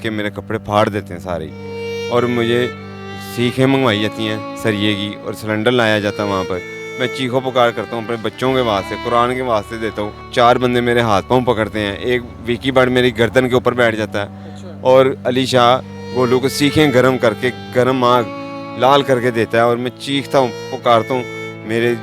के मेरे कपड़े फाड़ देते हैं सारे, और मुझे सीखें मंगवाई जाती हैं सरिये की, और सिलेंडर लाया जाता है वहाँ पर। मैं चीखों पुकार करता हूँ अपने बच्चों के वास्ते, कुरान के वास्ते देता हूँ। 4 बंदे मेरे हाथ पाँव पकड़ते हैं, एक विकी बर्ड मेरी गर्दन के ऊपर बैठ जाता है, और अली शाह गोलू को सीखें गर्म करके, गर्म आग लाल करके देता है, और मैं चीखता हूँ, पुकारता हूँ। मेरे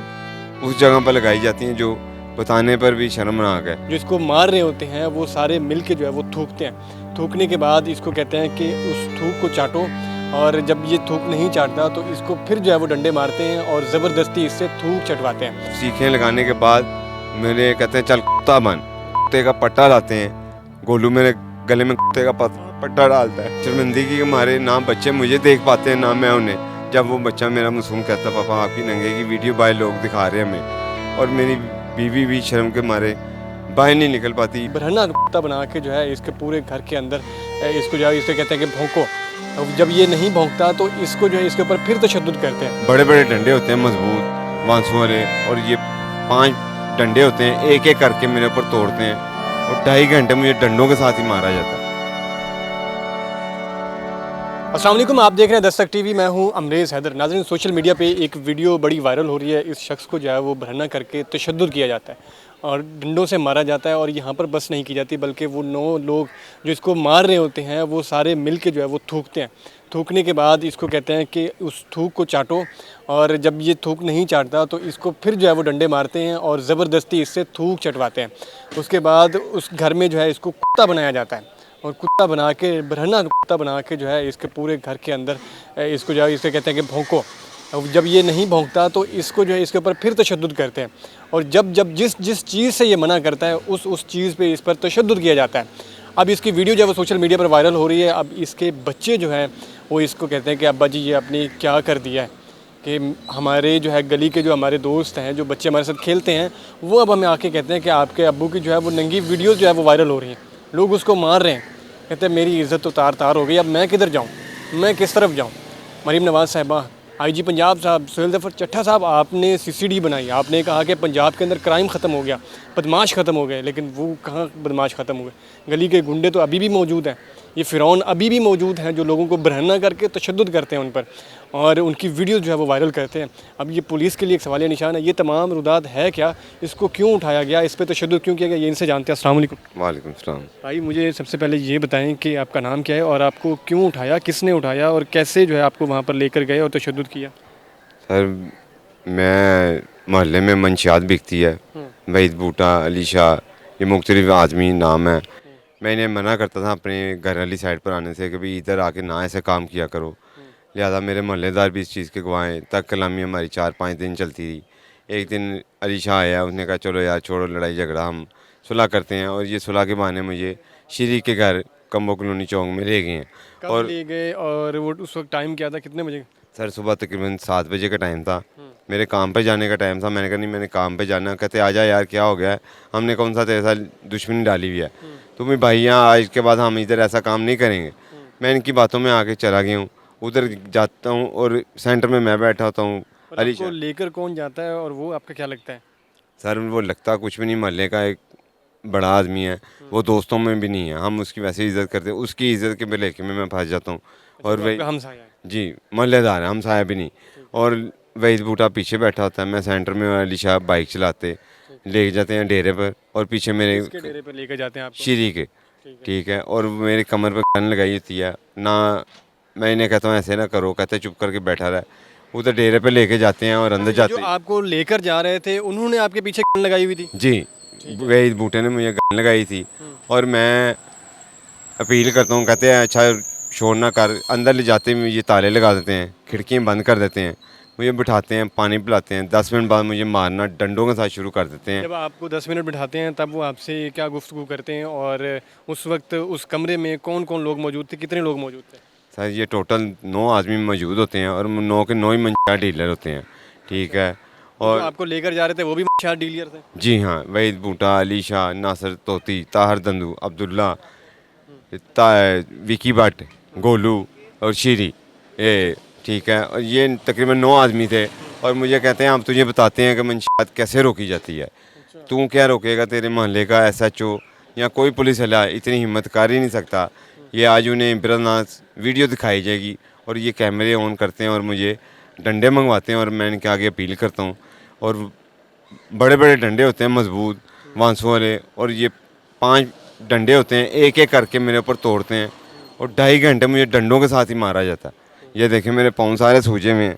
उस जगह पर लगाई जाती हैं जो बताने पर भी शर्मनाक है। जो इसको मार रहे होते हैं वो सारे मिलके जो है वो थूकते हैं। थूकने के बाद इसको कहते हैं कि उस थूक को चाटो, और जब ये थूक नहीं चाटता तो इसको फिर जो है वो डंडे मारते हैं और ज़बरदस्ती इससे थूक चटवाते हैं। सीखें लगाने के बाद मेरे कहते हैं चल कुत्ता बन, कुत्ते का पट्टा लाते हैं। गोलू मेरे गले में कुत्ते का पट्टा डालता है। शर्मिंदगी के मारे ना बच्चे मुझे देख पाते हैं ना मैं उन्हें। जब वो बच्चा मेरा मासूम कहता पापा आपकी नंगे की वीडियो बाहर लोग दिखा रहे हैं हमें, और मेरी बीवी भी शर्म के मारे बाहर नहीं निकल पाती। बरहना कुत्ता बना के जो है इसके पूरे घर के अंदर इसको जो है इसे कहते हैं कि भौंको। जब ये नहीं भौंकता तो इसको जो है इसके ऊपर फिर तशद्दुद करते हैं। बड़े बड़े डंडे होते हैं मजबूत वांसू वाले, और ये 5 डंडे होते हैं, एक एक करके मेरे ऊपर तोड़ते हैं, और 2.5 घंटे मुझे डंडों के साथ ही मारा जाता है। अस्सलाम वालेकुम, आप देख रहे हैं दस्तक टीवी, मैं हूं अमरेज़ हैदर। नाज़रीन, सोशल मीडिया पे एक वीडियो बड़ी वायरल हो रही है। इस शख्स को जो है वो बरहना करके तशद्दुद किया जाता है और डंडों से मारा जाता है, और यहाँ पर बस नहीं की जाती बल्कि वो 9 लोग जो इसको मार रहे होते हैं वो सारे मिल के जो है वो थूकते हैं। थूकने के बाद इसको कहते हैं कि उस थूक को चाटो, और जब ये थूक नहीं चाटता तो इसको फिर जो है वो डंडे मारते हैं और ज़बरदस्ती इससे थूक चटवाते हैं। उसके बाद उस घर में जो है इसको कुत्ता बनाया जाता है, और कुत्ता बना के बरहना कुत्ता बना के जो है इसके पूरे घर के अंदर इसको जो है इसे कहते हैं कि भौंको। जब ये नहीं भौंकता तो इसको जो है इसके ऊपर फिर तशद्दुद करते हैं, और जब जब जिस चीज़ से ये मना करता है उस चीज़ पे इस पर तशद्दुद किया जाता है। अब इसकी वीडियो जो है वो सोशल मीडिया पर वायरल हो रही है। अब इसके बच्चे जो हैं वो इसको कहते हैं कि अब्बा जी ये आपने क्या कर दिया है, कि हमारे जो है गली के जो हमारे दोस्त हैं, जो बच्चे हमारे साथ खेलते हैं, वो अब हमें आके कहते हैं कि आपके अब्बू की जो है वो नंगी वीडियो जो है वो वायरल हो रही हैं, लोग उसको मार रहे हैं। कहते हैं मेरी इज़्ज़त तो तार तार हो गई, अब मैं किधर जाऊँ, मैं किस तरफ जाऊँ। मरीम नवाज़ साहिबा, IG पंजाब साहब, सुहेल ज़फ़र चट्टा साहब, आपने CCD बनाई, आपने कहा कि पंजाब के अंदर क्राइम ख़त्म हो गया, बदमाश ख़त्म हो गए, लेकिन वो कहाँ बदमाश ख़त्म हो गए। गली के गुंडे तो अभी भी मौजूद हैं, ये फ़िरौन अभी भी मौजूद हैं जो लोगों को बरहना करके तशद्दुद करते हैं उन पर, और उनकी वीडियो जो है वो वायरल करते हैं। अब ये पुलिस के लिए एक सवालिया निशान है, ये तमाम रुदात है क्या, इसको क्यों उठाया गया, इस पर तशद्दुद क्यों किया गया, ये इनसे जानते हैं। अस्सलाम वालेकुम। वालेकुम सलाम। भाई मुझे सबसे पहले ये बताएं कि आपका नाम क्या है और आपको क्यों उठाया, किसने उठाया, और कैसे जो है आपको वहाँ पर लेकर गए और तशद्दुद किया। सर मैं मोहल्ले में मंशियात बिकती है, वहीद बूटा, अली शाह, ये मुख्तलिफ आदमी नाम है। मैं इन्हें मना करता था अपने घर वाली साइड पर आने से कि भाई इधर आके ना ऐसे काम किया करो, लिहाजा मेरे मोहल्लेदार भी इस चीज़ के गवाह हैं। तक कलामी हमारी 4-5 दिन चलती थी। एक दिन अली शाह आया, उसने कहा चलो यार छोड़ो लड़ाई झगड़ा, हम सुलह करते हैं, और ये सुलह के बहाने मुझे श्री के घर कम्बो कॉलोनी चौक में ले गए हैं। और ले गए, और वो उस वक्त टाइम क्या था, कितने बजे? सर सुबह तकरीबन 7 बजे का टाइम था, मेरे काम पे जाने का टाइम था। मैंने कहा नहीं मैंने काम पे जाना। कहते आ जा यार क्या हो गया है, हमने कौन सा तेरे साथ दुश्मनी डाली हुई है, तो मेरे भैया आज के बाद हम इधर ऐसा काम नहीं करेंगे। मैं इनकी बातों में आके चला गया हूँ, उधर जाता हूँ और सेंटर में मैं बैठा होता हूँ। अली को लेकर कौन जाता है और वो आपका क्या लगता है? सर वो लगता कुछ भी नहीं, मोहल्ले का एक बड़ा आदमी है, वो दोस्तों में भी नहीं है, हम उसकी वैसे इज़्ज़त करते हैं, उसकी इज़्ज़त के लेके मैं फंस जाता हूँ। और वही हमसाया जी मोहल्लेदार है, हम साया भी नहीं। और वही बूटा पीछे बैठा होता है, मैं सेंटर में, अली शाह बाइक चलाते ले जाते हैं डेरे पर, और पीछे मेरे डेरे पर लेकर जाते हैं आपको? श्री के, ठीक है। और मेरे कमर पर गन लगाई होती है ना, मैं इन्हें कहता हूँ ऐसे ना करो, कहते चुप करके बैठा रहा। उधर डेरे पे लेके जाते हैं और अंदर जाते हैं। आपको लेकर जा रहे थे उन्होंने आपके पीछे गन लगाई हुई थी? जी, वही बूटे ने मुझे गन लगाई थी, और मैं अपील करता हूँ, कहते हैं अच्छा शोर ना कर। अंदर ले जाते हैं ये ताले लगा देते हैं, खिड़कियाँ बंद कर देते हैं, मुझे बिठाते हैं, पानी पिलाते हैं, 10 मिनट बाद मुझे मारना डंडों के साथ शुरू कर देते हैं। जब आपको 10 मिनट बिठाते हैं तब वो आपसे क्या गुफ्तगू करते हैं, और उस वक्त उस कमरे में कौन कौन लोग मौजूद थे, कितने लोग मौजूद थे? सर ये टोटल 9 आदमी मौजूद होते हैं, और 9 के 9 ही मंशा डीलर होते हैं, ठीक है। और आपको लेकर जा रहे थे वो भी मंशा डीलर थे? जी हाँ, वहीद बूटा, अली शाह, नासर तोती, ताहर दंदू, अब्दुल्ला, विकी भट्ट, गोलू और शीरी, ये ठीक है। और ये तकरीबन 9 आदमी थे, और मुझे कहते हैं हम तुझे बताते हैं कि मंशियात कैसे रोकी जाती है। तू क्या रोकेगा, तेरे मोहल्ले का SHO या कोई पुलिस वाला इतनी हिम्मत कर ही नहीं सकता। ये आज उन्हें इम्तियाज़ वीडियो दिखाई जाएगी और ये कैमरे ऑन करते हैं और मुझे डंडे मंगवाते हैं और मैं इनके आगे अपील करता हूँ। और बड़े बड़े डंडे होते हैं मजबूत वांसों वाले, और ये 5 डंडे होते हैं, एक एक करके मेरे ऊपर तोड़ते हैं और 2.5 घंटे मुझे डंडों के साथ ही मारा जाता है। ये देखें मेरे पाँव सारे सूजे हुए हैं,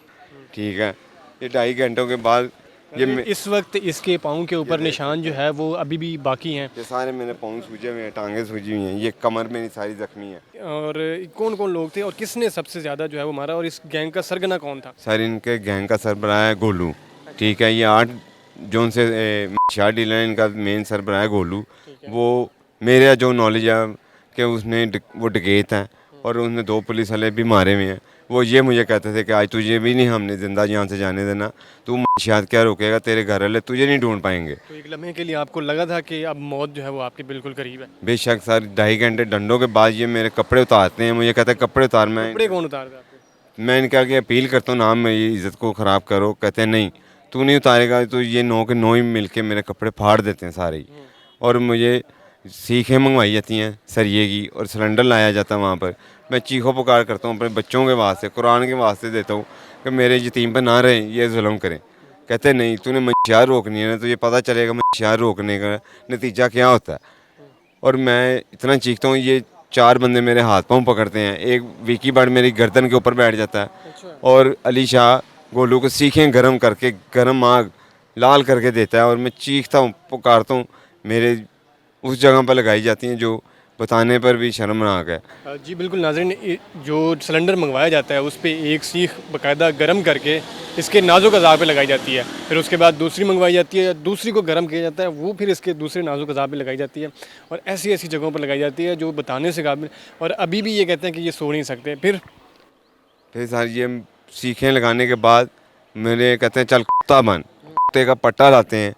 ठीक है। ये 2.5 घंटों के बाद इस वक्त इसके पाँव के ऊपर निशान जो है वो अभी भी बाकी हैं। ये सारे मेरे पाँव सूजे हुए हैं, टांगें सूजी हुई हैं, ये कमर मेरी सारी जख्मी है। और कौन कौन लोग थे और किसने सबसे ज़्यादा जो है वो मारा, और इस गैंग का सरगना कौन था? सर इनके गैंग का सरबराह है गोलू, ठीक है। ये 8 जोन से शाह डीलर है, इनका मेन सरबराह है गोलू। वो मेरा जो नॉलेज है कि वो डकैत हैं और उसने 2 पुलिस वाले भी मारे हुए हैं। वो ये मुझे कहते थे कि आज तुझे भी नहीं हमने ज़िंदा यहाँ से जाने देना, तू मंशियात क्या रोकेगा, तेरे घर वाले तुझे नहीं ढूंढ पाएंगे। तो एक लम्हे के लिए आपको लगा था कि अब मौत जो है वो आपके बिल्कुल करीब है? बेशक सर, 2.5 घंटे डंडों के बाद ये मेरे कपड़े उतारते हैं, मुझे कहते हैं कपड़े उतार। कपड़े कौन उतारता आपको? मैं इनके आगे अपील करता हूँ, नाम मेरी इज़्ज़त को ख़राब करो, कहते हैं नहीं तू नहीं उतारेगा, तो ये 9 के 9 ही मिल के मेरे कपड़े फाड़ देते हैं सारे ही। और मुझे सीखें मंगवाई जाती हैं सरिये की और सिलेंडर लाया जाता है वहाँ पर। मैं चीखों पुकार करता हूँ अपने बच्चों के वास्ते, कुरान के वास्ते देता हूँ कि मेरे यतीम पर ना रहें, ये जुल्म करें। कहते हैं नहीं तूने मंशियात रोकनी है ना, तो ये पता चलेगा मंशियात रोकने का नतीजा क्या होता है। और मैं इतना चीखता हूँ, ये 4 बंदे मेरे हाथ पाँव पकड़ते हैं, एक विकी बर्ड मेरी गर्दन के ऊपर बैठ जाता है और अली शाह गोलू को सीखें गर्म करके गर्म आग लाल करके देता है और मैं चीखता हूँ पुकारता हूँ, मेरे उस जगह पर लगाई जाती हैं जो बताने पर भी शर्मनाक है। जी बिल्कुल नाज़रीन, जो सिलेंडर मंगवाया जाता है उस पर एक सीख बाकायदा गर्म करके इसके नाजुक अज़ा पे लगाई जाती है, फिर उसके बाद दूसरी मंगवाई जाती है, दूसरी को गर्म किया जाता है, वो फिर इसके दूसरे नाजुक अज़ा पे लगाई जाती है और ऐसी ऐसी जगहों पर लगाई जाती है जो बताने से काबिल। और अभी भी ये कहते हैं कि ये सो नहीं सकते। फिर सर ये सीखें लगाने के बाद मेरे कहते हैं चल कुत्ता बन, कुत्ते का पट्टा लाते हैं,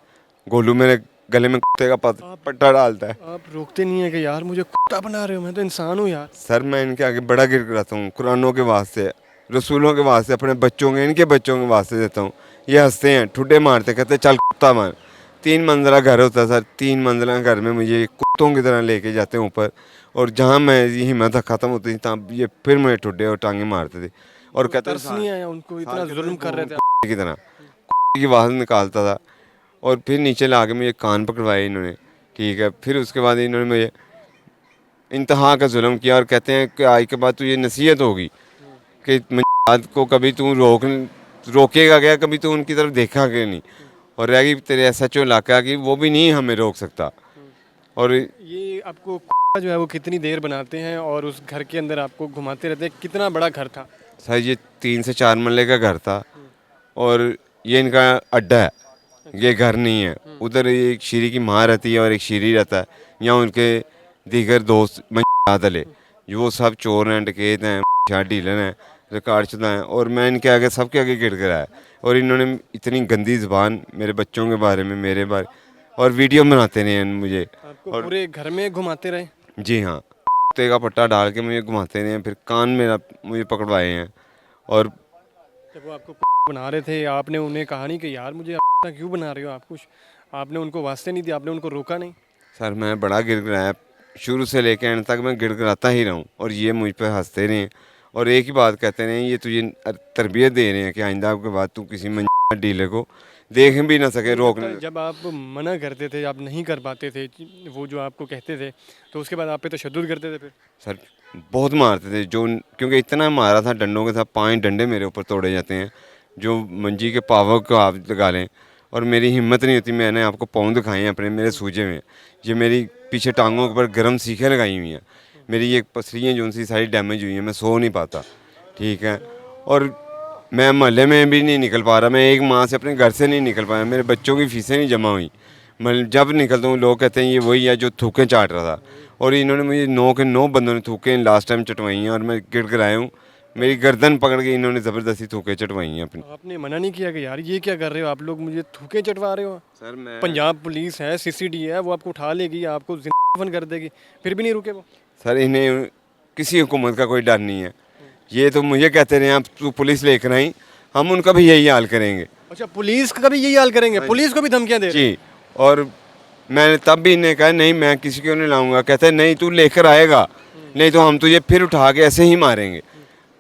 गोलू मेरे गले में कुत्ते का पट्टा डालता है। आप रोकते नहीं है कि यार मुझे कुत्ता बना रहे हो, मैं तो इंसान हूँ यार। सर मैं इनके आगे बड़ा गिर कराता हूँ, कुरानों के वास्ते, रसूलों के वास्ते, अपने बच्चों के, इनके बच्चों के वास्ते देता हूँ। ये हंसते हैं, ठुड्डे मारते, कहते हैं चल कुत्ता मार। 3 मंजिला घर होता है सर, 3 मंजिला घर में मुझे कुत्तों की तरह लेके जाते हैं ऊपर, और जहाँ मैं हिम्मत ख़त्म होती थी तब ये फिर मुझे ठुड्डे और टांगे मारते थे और कहते तरस नहीं आया उनको, इतना जुल्म कर रहे थे की तरह की आवाज़ निकालता था। और फिर नीचे ला के मुझे कान पकड़वाए इन्होंने, ठीक है। फिर उसके बाद इन्होंने मुझे इंतहा का जुल्म किया और कहते हैं कि आज के बाद तुझे नसीहत होगी कि मंशियात को कभी तू रोकेगा क्या, कभी तू उनकी तरफ देखा क्या नहीं, और रहेगी तेरे SHO इलाका की, वो भी नहीं हमें रोक सकता। और ये आपको जो है वो कितनी देर बनाते हैं और उस घर के अंदर आपको घुमाते रहते हैं? कितना बड़ा घर था? सर ये 3 से 4 मरले का घर था और ये इनका अड्डा है, ये घर नहीं है। उधर एक शीरी की माँ रहती है और एक शीरी रहता है, यहाँ उनके दीगर दोस्त मंशियात वाले वो सब चोर हैं, डकैत हैं, मंशियात डीलर हैं, रिकॉर्ड शुदा हैं, और मैं इनके आगे सबके आगे गिर गिरा है। और इन्होंने इतनी गंदी ज़बान मेरे बच्चों के बारे में, मेरे बारे, और वीडियो बनाते रहे हैं मुझे। आपको और पूरे घर में घुमाते रहे? जी हाँ, कुत्ते का पट्टा डाल के मुझे घुमाते रहे हैं, फिर कान मेरा मुझे पकड़वाए हैं। और जब वो आपको बना रहे थे आपने उन्हें कहा नहीं कि यार मुझे क्यों बना रहे हो आप? कुछ आपने उनको वास्ते नहीं दिया, आपने उनको रोका नहीं? सर मैं बड़ा गिड़गिड़ाया, शुरू से लेकर एंड तक मैं गिड़गिड़ाता ही रहूँ और ये मुझ पर हंसते रहे और एक ही बात कहते रहे, ये तुझे तरबियत दे रहे हैं कि आइंदा के बाद तू किसी मंशियात डीलर को देख भी ना सके, रोकने। जब आप मना करते थे, आप नहीं कर पाते थे वो जो आपको कहते थे, तो उसके बाद आप पे तशद्दुद करते थे? फिर सर बहुत मारते थे, जो क्योंकि इतना मारा था डंडों के साथ, 5 डंडे मेरे ऊपर तोड़े जाते हैं जो मंजी के पावर को आप लगा लें, और मेरी हिम्मत नहीं होती। मैंने आपको पाँव दिखाए हैं अपने, मेरे सूजे में, ये मेरी पीछे टांगों के ऊपर गर्म सीखें लगाई हुई हैं, मेरी ये पसलियाँ जो सी सारी डैमेज हुई हैं, मैं सो नहीं पाता, ठीक है। और मैं मोहल्ले में भी नहीं निकल पा रहा, मैं 1 माह से अपने घर से नहीं निकल पाया, मेरे बच्चों की फ़ीसें नहीं जमा हुई। मैं जब निकलता हूँ लोग कहते हैं ये वही है जो थूकें चाट रहा था, और इन्होंने मुझे 9 के 9 बंदों ने थूकें लास्ट टाइम चटवाई हैं और मैं गिड़गिड़ाया हूँ, मेरी गर्दन पकड़ के इन्होंने ज़बरदस्ती थूकें चटवाई हैं अपनी। आपने मना नहीं किया कि यार ये क्या कर रहे हो आप लोग, मुझे थूके चटवा रहे हो? सर मैं पंजाब पुलिस है, CCD है, वो आपको उठा लेगी, आपको जिंदगी कर देगी, फिर भी नहीं रुके वो? सर इन्हें किसी हुकूमत का कोई डर नहीं है, ये तो मुझे कहते रहे आप तू पुलिस लेकर आई, हम उनका भी यही हाल करेंगे। अच्छा, पुलिस का भी यही हाल करेंगे? पुलिस को भी धमकियां दे रहे हैं? जी, और मैंने तब भी इन्हें कहा नहीं मैं किसी को नहीं लाऊंगा, कहते हैं नहीं तू लेकर आएगा, नहीं तो हम तुझे फिर उठा के ऐसे ही मारेंगे,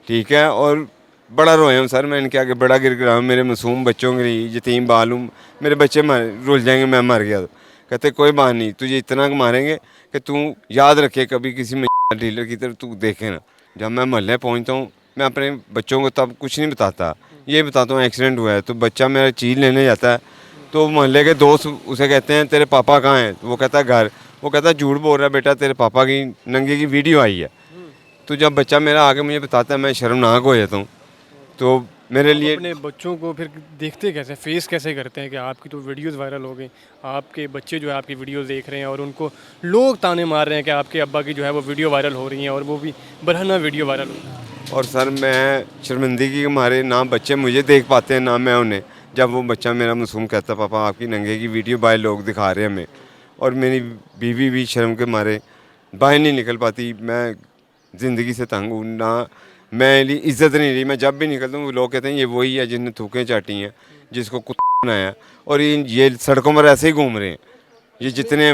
ठीक है। और बड़ा रोए हूँ सर मैं इनके आगे, बड़ा गिर गिरा हूँ, मेरे मासूम बच्चों के लिए यतीम बाल हूँ, मेरे बच्चे रुल जाएंगे मैं मर गया तो। कहते कोई बात नहीं, तुझे इतना मारेंगे कि तू याद रखे कभी किसी डीलर की तरफ तू देखे ना। जब मैं मोहल्ले पहुँचता हूँ मैं अपने बच्चों को तब कुछ नहीं बताता, ये बताता हूँ एक्सीडेंट हुआ है, तो बच्चा मेरा चीज़ लेने जाता है तो मोहल्ले के दोस्त उसे कहते हैं तेरे पापा कहाँ हैं, तो वो कहता है घर। वो कहता है झूठ बोल रहा है बेटा, तेरे पापा की नंगे की वीडियो आई है। तो जब बच्चा मेरा आगे मुझे बताता है मैं शर्मनाक हो जाता हूँ। तो मेरे लिए अपने बच्चों को फिर देखते कैसे, फेस कैसे करते हैं कि आपकी तो वीडियोस वायरल हो गई, आपके बच्चे जो है आपकी वीडियोस देख रहे हैं और उनको लोग ताने मार रहे हैं कि आपके अब्बा की जो है वो वीडियो वायरल हो रही हैं और वो भी बरहना वीडियो वायरल हो रही है। और सर मैं शर्मिंदगी के मारे ना बच्चे मुझे देख पाते हैं ना मैं उन्हें। जब वो बच्चा मेरा मासूम कहता पापा आपकी नंगे की वीडियो बाहर लोग दिखा रहे हैं हमें, और मेरी बीवी भी शर्म के मारे बाहर नहीं निकल पाती। मैं ज़िंदगी से तंग हूँ ना, मैं लिए इज़्ज़त नहीं रही। मैं जब भी निकलता हूँ वो लोग कहते हैं ये वही है जिसने थूकें चाटी हैं, जिसको कुत्ता बनाया, और ये सड़कों पर ऐसे ही घूम रहे हैं ये जितने।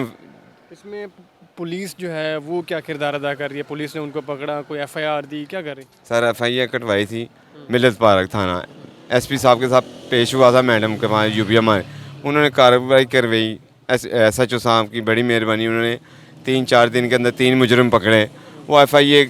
इसमें पुलिस जो है वो क्या किरदार अदा कर रही है? पुलिस ने उनको पकड़ा, कोई एफआईआर दी, क्या कर रही? सर FIR कटवाई थी मिलत पार्क थाना, SP साहब के साथ पेश हुआ था मैडम के वहाँ यूपी हमारे, उन्होंने कार्रवाई करवाई। SHO साहब की बड़ी मेहरबानी, उन्होंने 3-4 दिन के अंदर 3 मुजरिम पकड़े। वो FIR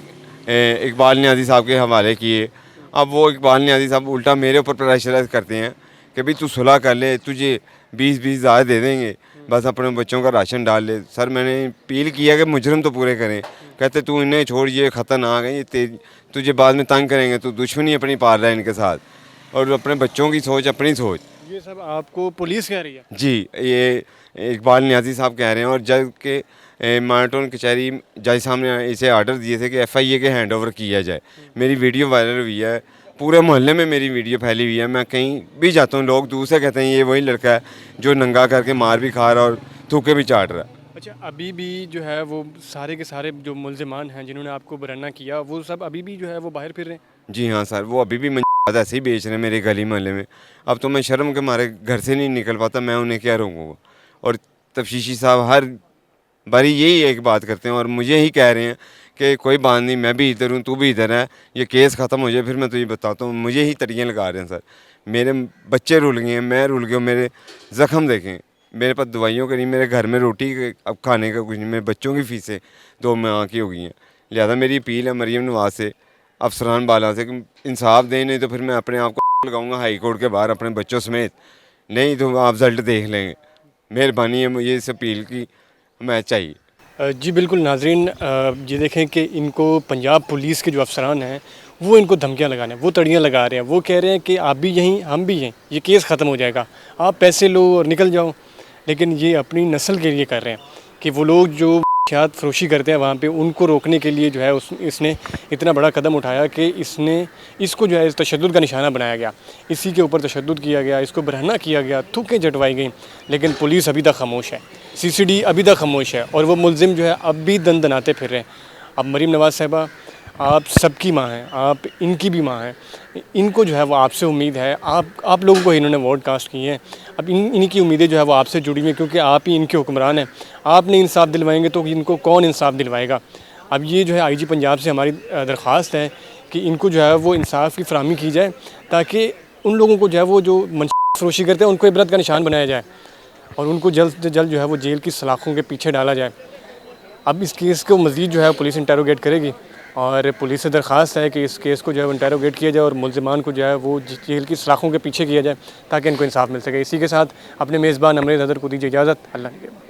इकबाल नियाज़ी साहब के हवाले किए। अब वो इकबाल नियाज़ी साहब उल्टा मेरे ऊपर प्रेशराइज करते हैं कि भाई तू सुलह कर ले, तुझे 20-20 ज़्यादा दे देंगे, बस अपने बच्चों का राशन डाल ले। सर मैंने अपील किया कि मुजरिम तो पूरे करें। कहते तू इन्हें छोड़, ये ख़तरनाक है, ये तेज तुझे बाद में तंग करेंगे, तू दुश्मनी अपनी पाल रहा है इनके साथ। और अपने बच्चों की सोच अपनी सोच। ये सब आपको पुलिस कह रही है? जी, ये इकबाल नियाज़ी साहब कह रहे हैं। और जज के मार्टोन कचहरी जज साहब ने इसे आर्डर दिए थे कि FIA के हैंड ओवर किया जाए। मेरी वीडियो वायरल हुई है, पूरे मोहल्ले में मेरी वीडियो फैली हुई है। मैं कहीं भी जाता हूँ लोग दूर से कहते हैं ये वही लड़का है जो नंगा करके मार भी खा रहा और थूके भी चाट रहा है। अच्छा, अभी भी जो है वो सारे के सारे जो मुल्ज़िमान हैं जिन्होंने आपको बरहना किया, वो सब अभी भी जो है वो बाहर फिर रहे हैं? जी हाँ सर, वो अभी भी मंजात ऐसे ही बेच रहे हैं मेरे गली मोहल्ले में। अब तो मैं शर्म के मारे घर से नहीं निकल पाता, मैं उन्हें क्या रोकूँगा। और तफ्तीशी साहब हर बारी यही एक बात करते हैं और मुझे ही कह रहे हैं कि कोई बात नहीं, मैं भी इधर हूँ, तू भी इधर है, ये केस ख़त्म हो जाए फिर मैं तुझे बताता हूँ। मुझे ही तड़ियाँ लगा रहे हैं सर, मेरे बच्चे रुल गए हैं, मैं रुल गया हूँ, मेरे ज़ख्म देखें, मेरे पास दवाइयों के नहीं, मेरे घर में रोटी अब खाने का कुछ नहीं, मेरे बच्चों की फ़ीसें 2 माह की हो गई हैं। लिहाजा मेरी अपील है मरीम नवाज से, अफसरान बाला से कि इंसाफ दें, नहीं तो फिर मैं अपने आप को लगाऊंगा हाई कोर्ट के बाहर अपने बच्चों समेत, नहीं तो आप रिजल्ट देख लेंगे। मेहरबानी है मुझे इस अपील की मैं चाहिए। जी बिल्कुल नाजरीन, ये देखें कि इनको पंजाब पुलिस के जो अफसरान हैं वो इनको धमकियां लगा रहे हैं, वो तड़ियाँ लगा रहे हैं, वो कह रहे हैं कि आप भी यहीं हम भी यहीं, ये केस ख़त्म हो जाएगा, आप पैसे लो और निकल जाओ। लेकिन ये अपनी नस्ल के लिए कर रहे हैं कि वो लोग जो शायद फरोशी करते हैं वहाँ पे, उनको रोकने के लिए जो है इसने इतना बड़ा कदम उठाया कि इसको जो है इस तशद्दुद का निशाना बनाया गया, इसी के ऊपर तशद्दुद किया गया, इसको बरहना किया गया, थूकें जटवाई गई। लेकिन पुलिस अभी तक खामोश है, CCD अभी तक खामोश है और वो मुलजिम जो है अब भी दनाते फिर रहे हैं। अब मरीम नवाज़ साहिबा आप सबकी माँ हैं, आप इनकी भी माँ हैं, इनको जो है वो आपसे उम्मीद है, आप लोगों को इन्होंने वोट कास्ट किए हैं, अब इनकी उम्मीदें जो है वो आपसे जुड़ी हुई हैं क्योंकि आप ही इनके हुक्मरान हैं। आप नहीं इंसाफ दिलवाएंगे तो इनको कौन इंसाफ दिलवाएगा? अब ये जो है IG पंजाब से हमारी दरख्वास्त है कि इनको जो है वो इंसाफ की फराहमी की जाए ताकि उन लोगों को जो है वो जो फरोशी करते हैं उनको इबरत का निशान बनाया जाए और उनको जल्द से जल्द जो है वो जेल की सलाखों के पीछे डाला जाए। अब इस केस को मज़ीद जो है पुलिस इंटेरोगेट करेगी और पुलिस से दरख्वास्त है कि इस केस को जो है इंटेरोगेट किया जाए और मुल्ज़िमान को जो है वो जेल की सलाखों के पीछे किया जाए ताकि इनको इंसाफ मिल सके। इसी के साथ अपने मेज़बान अमरेज़ हैदर को दीजिए इजाज़त। अल्लाह।